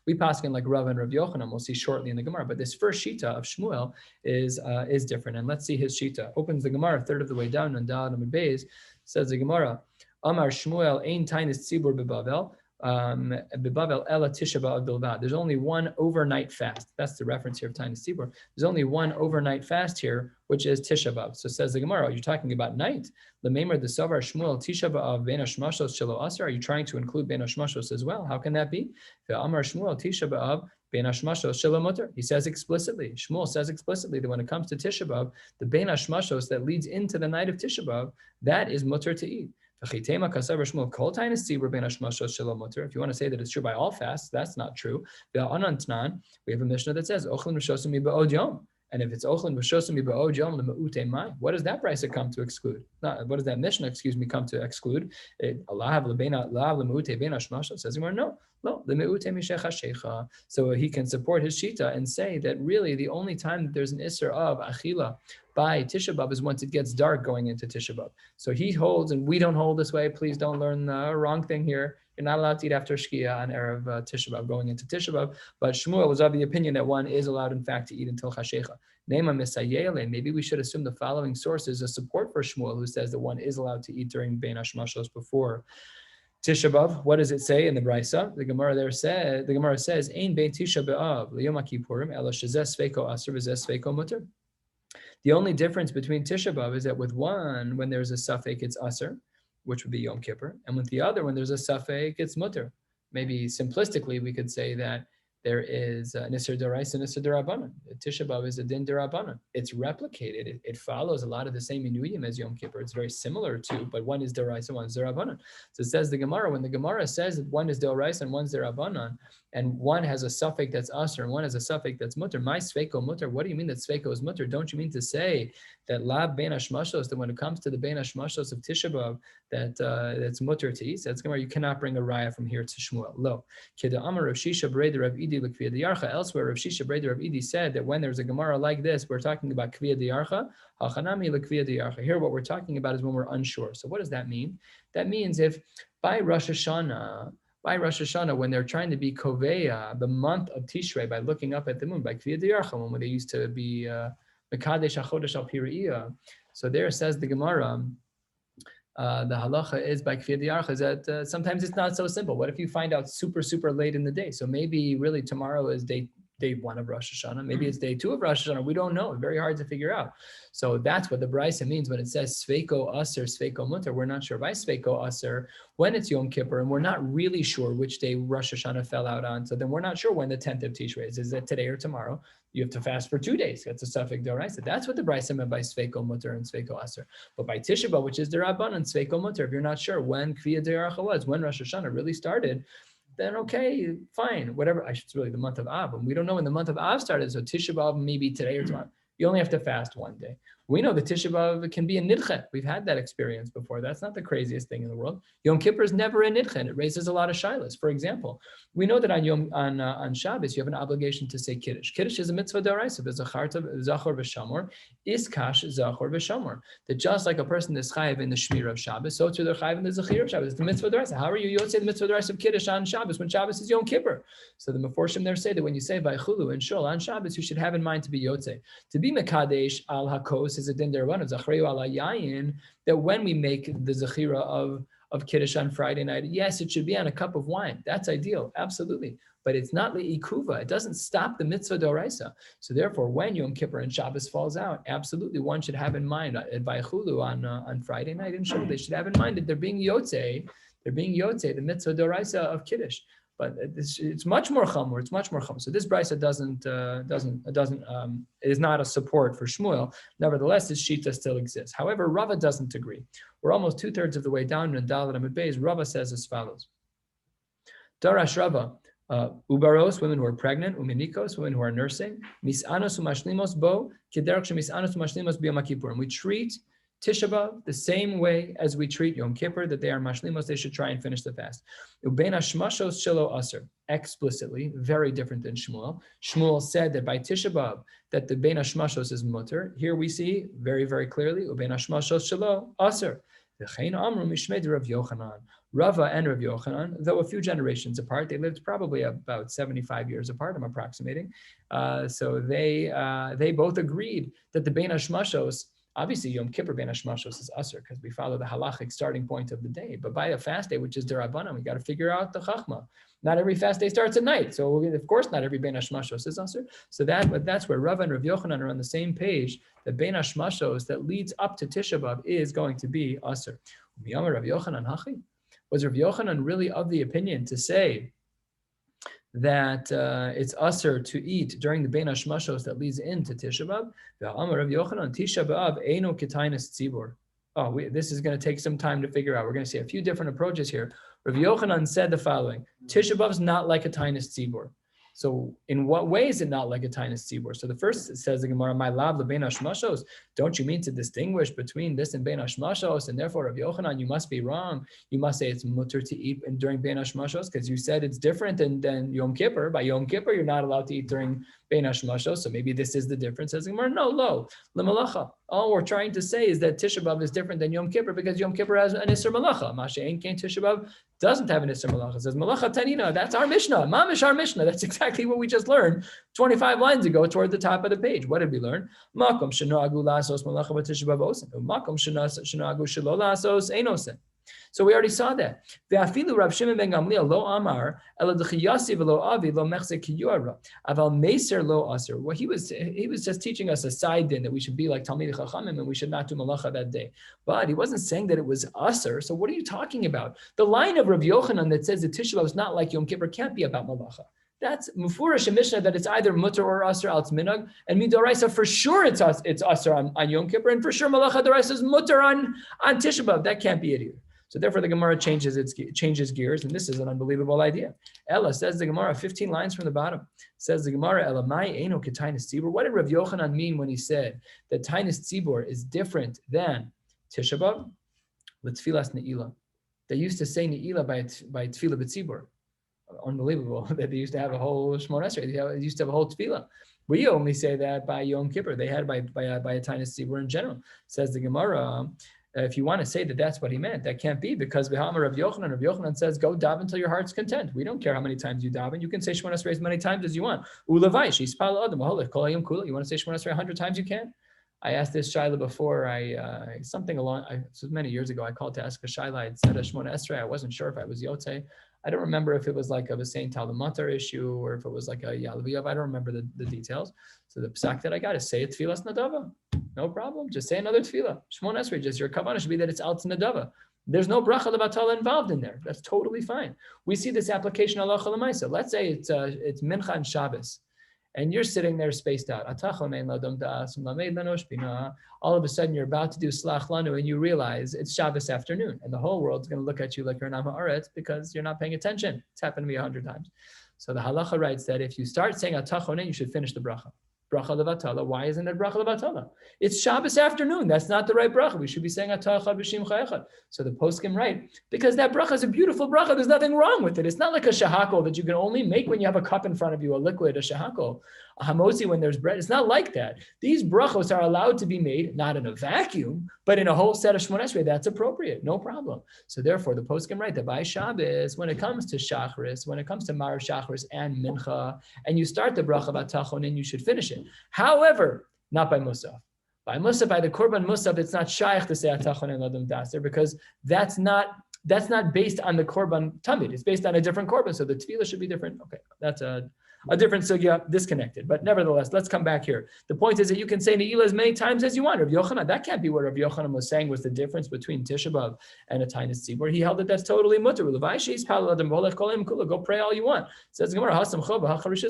We paskin like Rav and Rav Yochanan. We'll see shortly in the Gemara. But this first shita of Shmuel is different. And let's see his shita. Opens the Gemara a third of the way down, and Daled Amud Beis, says the Gemara, Amar Shmuel ein tainis tzibur bebavel. Bebavel ela Tisha B'Av bilvad. There's only one overnight fast. That's the reference here of tainis tzibur. There's only one overnight fast here, which is Tisha B'Av. So says the Gemara, you're talking about night. L'meimer the Savar Shmuel Tisha B'Av Bein Hashmashos Shelo Asar. Are you trying to include Bein Hashmashos as well? How can that be? Amar Shmuel Tisha B'Av Bein Hashmashos Shelo Mutar. He says explicitly. Shmuel says explicitly that when it comes to Tisha B'Av, the Bein Hashmashos that leads into the night of Tisha B'Av, that is mutar to eat. If you want to say that it's true by all fasts, that's not true. We have a Mishnah that says, and if it's ochlin v'shosim ba'od yom le'me'utei mai, what does that brisa come to exclude? What does that Mishnah, come to exclude? Allah le'me'utei bein hashmasha says no le'me'utei mishech hashecha. So he can support his shita and say that really the only time that there's an isser of achila by Tisha B'Av is once it gets dark going into Tisha B'Av. So he holds, and we don't hold this way. Please don't learn the wrong thing here. You're not allowed to eat after Shkia on Erev Tisha B'Av, going into Tisha B'Av. But Shmuel was of the opinion that one is allowed, in fact, to eat until Chashecha. Nema Misayele. Maybe we should assume the following sources as support for Shmuel, who says that one is allowed to eat during Bein Hashmashos before Tisha B'Av. What does it say in the Brisa? The Gemara says, Ein Bein Tisha B'Av L'Yom HaKippurim Ela Shezeh Sveiko Aser V'Zeh Sveiko Muter. The only difference between Tisha B'Av is that with one, when there's a suffix, it's Aser, which would be Yom Kippur. And with the other, when there's a suffix, it's Mutter. Maybe simplistically, we could say that there is Nisr D'Oraisa and Nisr D'Rabbanan. Tisha B'Av is a Din D'Rabbanan. It's replicated. It follows a lot of the same inuyim as Yom Kippur. It's very similar to, but one is D'Oraisa, one is D'Rabbanan. So it says the Gemara, when the Gemara says that one is D'Oraisa and one's D'Rabbanan, and one has a suffix that's Aser and one has a suffix that's Mutter, my Sveiko Mutter, what do you mean that Sveiko is Mutter? Don't you mean to say that La Ben Hashmashos, that when it comes to the Ben Hashmashos of Tisha B'Av, that's Mutter to eat? That's Gemara, you cannot bring a raya from here to Shmuel. Lo. Kida Amar Rav Shisha Breder Rav Idi L'Kviyah D'Yarcha. Elsewhere, Rav Shisha Breder Rav Idi said that when there's a Gemara like this, we're talking about Kviyah D'Yarcha, Hachanami L'Kviyah D'Yarcha. Here, what we're talking about is when we're unsure. So what does that mean? That means if by Rosh Hashanah, when they're trying to be Koveya, the month of Tishrei, by looking up at the moon, by Kviyah D'Yarcha, when they used to be Mekadesh HaChodesh Al Piriyah. So there says the Gemara, the halacha is by Kviyah D'Yarcha is that sometimes it's not so simple. What if you find out super, super late in the day? So maybe really tomorrow is day 1 of Rosh Hashanah. Maybe it's day 2 of Rosh Hashanah. We don't know. It's very hard to figure out. So that's what the Brisa means when it says Sveiko Aser, Sveiko Mutter. We're not sure by Sveiko Aser when it's Yom Kippur, and we're not really sure which day Rosh Hashanah fell out on. So then we're not sure when the 10th of Tishrei is. Is it today or tomorrow? You have to fast for 2 days. That's a suffix d'oraisa. That's what the Brisa meant by Sveiko Mutter and Sveiko Aser. But by Tisha B'Av, which is D'Rabbanan, Sveiko Mutter, if you're not sure when Kviyah D'Yarcha was, when Rosh Hashanah really started, then okay, fine, whatever. It's really the month of Av. And we don't know when the month of Av started. So Tisha B'Av maybe today or tomorrow. You only have to fast 1 day. We know that Tisha B'Av can be a nidche. We've had that experience before. That's not the craziest thing in the world. Yom Kippur is never a nidche. It raises a lot of shilas. For example, we know that on Shabbos you have an obligation to say Kiddush. Kiddush is a mitzvah d'oraisa. V'zacharta zachor v'shamor, iskash zachor v'shamor. That just like a person is chayiv in the shmir of Shabbos, so too they're chayiv in the zachir of Shabbos. It's the mitzvah d'oraisa. How are you say the mitzvah d'oraisa of Kiddush on Shabbos when Shabbos is Yom Kippur? So the Meforshim there say that when you say vaychulu and shul on Shabbos, you should have in mind to be yotzei. To be mekadesh al hakos is a din derabbanan, zachreu ala yayin, that when we make the zechira of Kiddush on Friday night, yes, it should be on a cup of wine. That's ideal, absolutely. But it's not le'ikuva. It doesn't stop the mitzvah d'oraisa. So therefore, when Yom Kippur and Shabbos falls out, absolutely one should have in mind at Vaychulu on Friday night in Shul, they should have in mind that they're being yotzei, the mitzvah d'oraisa of Kiddush. But it's much more chamor. It's much more chamor. So this brisa is not a support for Shmuel. Nevertheless, this shita still exists. However, Rava doesn't agree. We're almost 2/3 of the way down in Dalet Amud Beis. Rava says as follows: Darash Rava, ubaros, women who are pregnant, uminikos, women who are nursing, misanos umashlimos bo kiderach shemisanos umashlimos b'Yom Kippur. And we treat Tisha B'Av the same way as we treat Yom Kippur, that they are mashlimos, they should try and finish the fast. Ubein hashmashos shelo aser, explicitly, very different than Shmuel. Shmuel said that by Tisha B'Av, that the bein hashmashos is mutter. Here we see very, very clearly, ubein hashmashos shelo aser. V'chein amru mishmei Rav Yochanan. Rava and Rav Yochanan, though a few generations apart, they lived probably about 75 years apart, I'm approximating. So they both agreed that the bein hashmashos, obviously, Yom Kippur Ben Hashmashos is Aser because we follow the halachic starting point of the day. But by a fast day, which is D'Rabbanan, we got to figure out the Chachma. Not every fast day starts at night. So, of course, not every Ben Hashmashos is Aser. So that's where Rava and Rav Yochanan are on the same page. The Ben Hashmashos that leads up to Tisha B'Av is going to be Aser. Rav Yochanan Hachi? Was Rav Yochanan really of the opinion to say that it's aser to eat during the bein hashmashos that leads into Tisha B'Av? V'amar Rav Yochanan Tisha B'Av eino ketainas tzibur. This is going to take some time to figure out. We're going to see a few different approaches here. Rav Yochanan said the following: Tisha B'Av is not like a tainas tzibur. So in what way is it not like a tainas tzibur? So the first says the Gemara, my lav lebein hashmashos. Don't you mean to distinguish between this and bein hashmashos? And therefore, Rav Yochanan, you must be wrong. You must say it's mutter to eat during bein hashmashos because you said it's different than Yom Kippur. By Yom Kippur, you're not allowed to eat during bein hashmashos. So maybe this is the difference. Says the Gemara, no, lo lemalacha. All we're trying to say is that Tisha B'Av is different than Yom Kippur because Yom Kippur has an Isser Malacha. Mashe'en Kein Tisha B'Av doesn't have an Isser Malacha. It says Malacha Tanina. That's our Mishnah. Mamish our Mishnah. That's exactly what we just learned 25 lines ago toward the top of the page. What did we learn? Makom Shenoagu Lasos Malacha B'Tisha B'Av Osen. Makom Shenoagu Shelo Lasos Ein Osen. So we already saw that. Ve'afilu Rav Shimon ben Gamliel lo amar ela d'chiyasi v'lo avi lo mechze kiyura aval meser lo aser. Well, he was just teaching us a side din that we should be like Talmidei Chachamim and we should not do malacha that day. But he wasn't saying that it was aser. So what are you talking about? The line of Rav Yochanan that says that Tisha B'Av is not like Yom Kippur can't be about malacha. That's mufurash in Mishnah that it's either mutter or aser al minhag, and midoraisa for sure it's aser on Yom Kippur, and for sure malacha doraisa is mutter on Tisha B'Av. That can't be it either. So therefore the Gemara changes gears, and this is an unbelievable idea. Ella says the Gemara, 15 lines from the bottom, says the Gemara, Ella mai eino ketainis tzibur. What did Rav Yochanan mean when he said that tainis tzibur is different than Tisha B'Av? With tfilas ne'ilah. They used to say ne'ilah by tfilah b'tzibur. Unbelievable that they used to have a whole Shmona Esrei. They used to have a whole tefillah. We only say that by Yom Kippur. They had by a tainis tzibur in general. Says the Gemara, if you want to say that that's what he meant, that can't be, because V'hamar Rav Yochanan says, go daven until your heart's content. We don't care how many times you daven. You can say Shmona Esrei as many times as you want. Ulavai shispal adam holech kol hayom kula. You want to say Shmona Esrei 100 times, you can. I asked this shaila before. This was many years ago. I called to ask a shaila. I'd said a Shmona Esrei. I wasn't sure if I was yotzei. I don't remember if it was like a Saint Talmutar issue or if it was like a Yalaviyav. I don't remember the details. So the psak that I got is say a tefillas nadava. No problem. Just say another tefillah. Shmona Esrei, just your kavanah should be that it's alt nadava. There's no bracha levatala involved in there. That's totally fine. We see this application halacha l'maisa. Let's say it's mincha and Shabbos, and you're sitting there spaced out. All of a sudden, you're about to do slach lanu, and you realize it's Shabbos afternoon, and the whole world's going to look at you like you're an Am Haaretz because you're not paying attention. It's happened to me 100 times. So the halacha writes that if you start saying atachonen, you should finish the bracha. Bracha levatala. Why isn't it bracha levatala? It's Shabbos afternoon. That's not the right bracha. We should be saying atachad b'shim chayachad. So the poskim write, because that bracha is a beautiful bracha. There's nothing wrong with it. It's not like a shahakol that you can only make when you have a cup in front of you, a liquid, a shahakol, a hamosi when there's bread. It's not like that. These brachos are allowed to be made, not in a vacuum, but in a whole set of Shmona Esrei. That's appropriate. No problem. So therefore, the poskim write that by Shabbos, when it comes to Shachris, when it comes to Mar Shachris and Mincha, and you start the bracha b'tachonin, you should finish it. However, not by Musaf. By Musaf, by the Korban Musaf, it's not shaykh to say atachonin ladam daser, because that's not based on the Korban Tamid. It's based on a different Korban, so the tefillah should be different. Okay, that's a different sugya, disconnected. But nevertheless, let's come back here. The point is that you can say ne'ilah as many times as you want. Rav Yochanan, that can't be what Rav Yochanan was saying was the difference between Tisha B'Av and a tainis tzibur. He held that that's totally mutter. Go pray all you want. Says Gemara,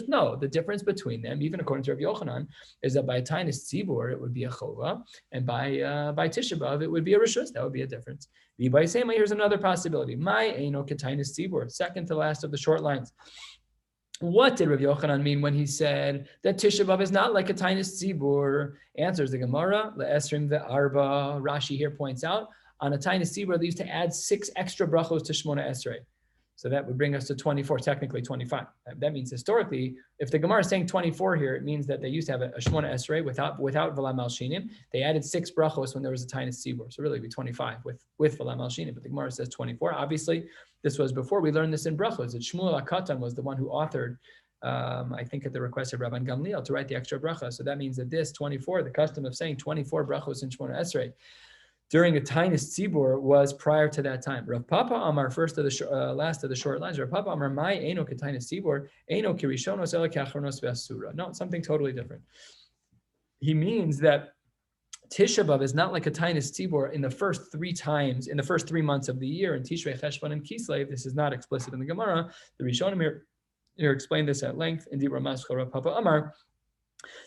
no, the difference between them, even according to Rav Yochanan, is that by a tainis tzibur it would be a chova, and by Tisha B'Av it would be a rishus. That would be a difference. Here's another possibility. My eino ketainis tzibur, second to last of the short lines. What did Rabbi Yochanan mean when he said that Tisha B'Av is not like a tainis tzibur? Answers the Gemara, le'esrim ve'arba. Rashi here points out, on a tainis tzibur, they used to add 6 extra brachos to Shmona Esrei. So that would bring us to 24, technically 25. That means historically, if the Gemara is saying 24 here, it means that they used to have a Shmona Esrei without V'la Malshinim. They added 6 brachos when there was a tainis tzibur. So really it'd be 25 with V'la Malshinim, but the Gemara says 24. Obviously, this was before we learned this in brachos. That Shmuel HaKatan was the one who authored, I think at the request of Rabban Gamliel, to write the extra bracha. So that means that this 24, the custom of saying 24 brachos in Shmona Esrei, during a tainis tzibur was prior to that time. Rav Papa Amar, last of the short lines. Rav Papa Amar, my eno ketainis tzibur, eno kirishonos ela kachronos ve'asura. No, something totally different. He means that Tisha B'Av is not like a tainis tzibur in the first 3 months of the year, in Tishrei, Cheshvan, and Kislev. This is not explicit in the Gemara. The Rishonim here explain this at length in Dibra Mascha. Rav Papa Amar,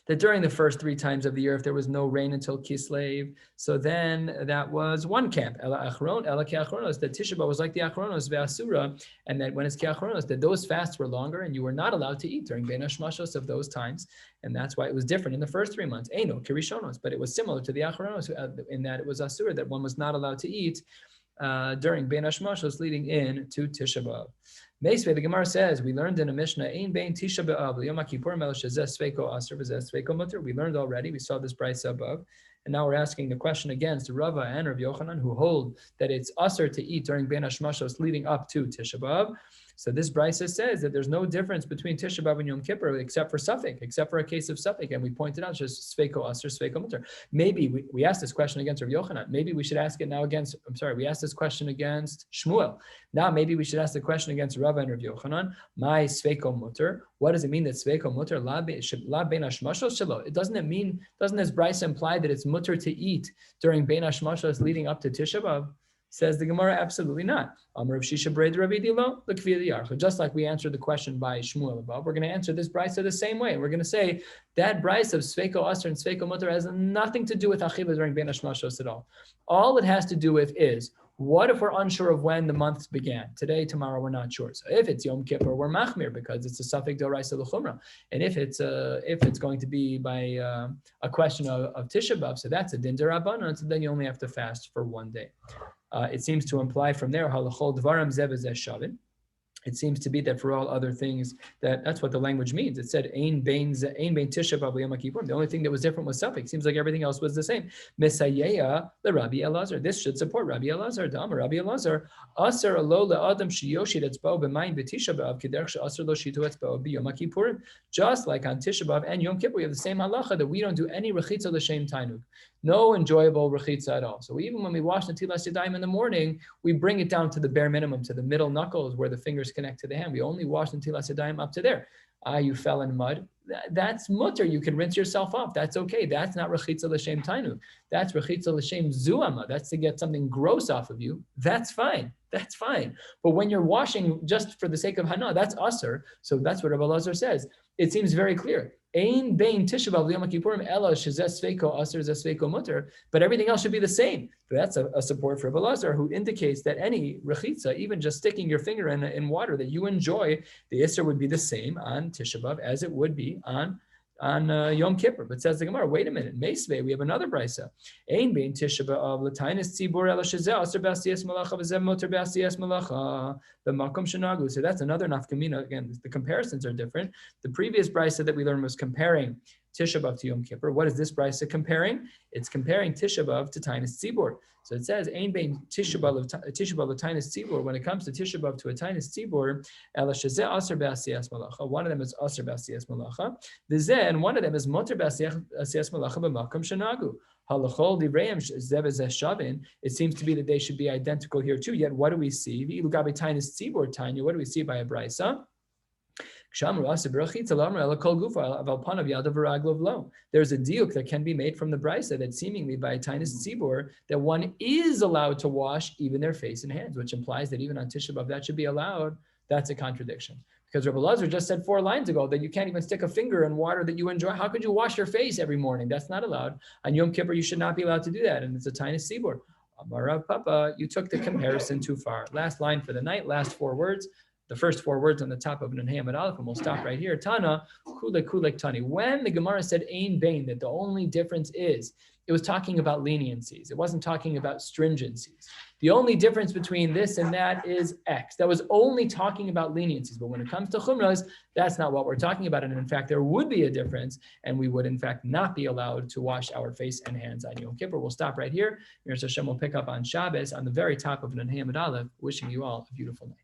that during the first 3 times of the year, if there was no rain until Kislev, so then that was one camp. Ela Kiachronos, that Tisha B'Av was like the Achronos ve'asura, and that when it's Kiachronos, that those fasts were longer and you were not allowed to eat during Bein Hashmashos of those times, and that's why it was different in the first 3 months. Eino Kirishonos, but it was similar to the Achronos in that it was asura, that one was not allowed to eat during Bein Hashmashos leading in to Tisha B'Av. Meisvei, the Gemara says, we learned in a Mishnah, Ein Bein Tisha B'Av, Yom HaKippur Mel Shezeh Sveiko Aser V'Zeh Sveiko Mutter. We learned already, we saw this brayso above, And now we're asking the question against Rava and Rabbi Yochanan, who hold that it's usher to eat during Ben Hashmashos leading up to Tisha B'Av. So this brisa says that there's no difference between Tisha B'Av and Yom Kippur except for suffix, except for a case of suffix. And we pointed out just Sveiko Aser, Sveiko Mutter. Maybe we asked this question against Rabbi Yochanan. Maybe we should ask it now against, we asked this question against Shmuel. Now maybe we should ask the question against Rava and Rabbi Yochanan. My Sveiko Mutter. What does it mean that Sveiko Mutter la ben hashmashos shelo? Doesn't this brisa imply that it's mutter to eat during ben hashmashos leading up to Tisha B'Av? Says the Gemara, absolutely not. Just like we answered the question by Shmuel above, we're going to answer this brisa the same way. We're going to say that brisa of Sveiko Aser and Sveiko Mutter has nothing to do with Achila during Ben Hashmashos at all. All it has to do with is, what if we're unsure of when the months began? Today, tomorrow, we're not sure. So if it's Yom Kippur, we're machmir because it's a suffix d'oraisa l'chumra. And if it's going to be by a question of Tisha B'Av, so that's a din d'Rabbanan, so then you only have to fast for one day. It seems to imply from there, halachol dvaram zeh v'zeh shavin. It seems to be that for all other things, that's what the language means. It said ein bein Tisha B'Av Yom Kippurim. The only thing that was different was suffix. Seems like everything else was the same. Mesayeya le Rabbi Elazar. This should support Rabbi Elazar. Dama Rabbi Elazar. Aser alo le'adam sheyoshid etzba'o b'mayim b'Tisha B'Av k'derech she'aser lo shitu etzba'o b'Yom Kippurim. Just like on Tisha B'Av and Yom Kippur, we have the same halacha that we don't do any rechitza l'shem tainug. No enjoyable rechitza at all. So even when we wash the Netilas Yadayim in the morning, we bring it down to the bare minimum, to the middle knuckles where the fingers connect to the hand. We only wash the Netilas Yadayim up to there. You fell in mud. That's mutter. You can rinse yourself off. That's okay. That's not rechitza l'shem tainu. That's rechitza l'shem zuama. That's to get something gross off of you. That's fine. That's fine. But when you're washing just for the sake of hana, that's usher. So that's what Rabbi Elazar says. It seems very clear. Ein bein Tisha B'Av Yom Kippurim ela shezeh sveiko aser zeh sveiko mutter. But everything else should be the same. But that's a support for Rabbi Elazar, who indicates that any rechitza, even just sticking your finger in water that you enjoy, the isser would be the same on Tisha B'Av as it would be on Yom Kippur. But says the Gemara, wait a minute, Meisvei, we have another brisa. Ein bein Tisha B'Av l'tainis tzibur ela shezeh aser b'asiyas malacha v'zeh mutter b'asiyas malacha b'makom shenagu. So that's another nafkamina. Again, the comparisons are different. The previous brisa that we learned was comparing Tisha B'Av to Yom Kippur. What is this brisa comparing? It's comparing Tisha B'Av to Tainis Tzibur. So it says, Ein bein Tisha B'Av l'Tainis Tzibur. When it comes to Tisha B'Av to a Tainis Tzibur, ela shezeh aser b'asiyas malacha. One of them is aser b'asiyas malacha. V'zeh, and one of them is moter b'asiyas malacha b'makom shenagu. Halachol divrayim zeh v'zeh shavin. It seems to be that they should be identical here too. Yet what do we see? V'ilugabe Tainis Tzibur Tanya. What do we see by a brisa? There's a diuk that can be made from the brisa that seemingly by Tainis Tzibur that one is allowed to wash even their face and hands, which implies that even on Tisha B'Av that should be allowed. That's a contradiction. Because Rabbi Elazar just said 4 lines ago that you can't even stick a finger in water that you enjoy. How could you wash your face every morning? That's not allowed. On Yom Kippur, you should not be allowed to do that. And it's a Tainis Tzibur. Amar Papa, you took the comparison too far. Last line for the night, last 4 words. The first 4 words on the top of Nun Hamad Aleph, and we'll stop right here. Tana, kulek tani. When the Gemara said ein bein, that the only difference is, it was talking about leniencies. It wasn't talking about stringencies. The only difference between this and that is X. That was only talking about leniencies. But when it comes to chumras, that's not what we're talking about. And in fact, there would be a difference, and we would in fact not be allowed to wash our face and hands on Yom Kippur. We'll stop right here. Mirza Hashem will pick up on Shabbos on the very top of Nun Hamad Aleph. Wishing you all a beautiful night.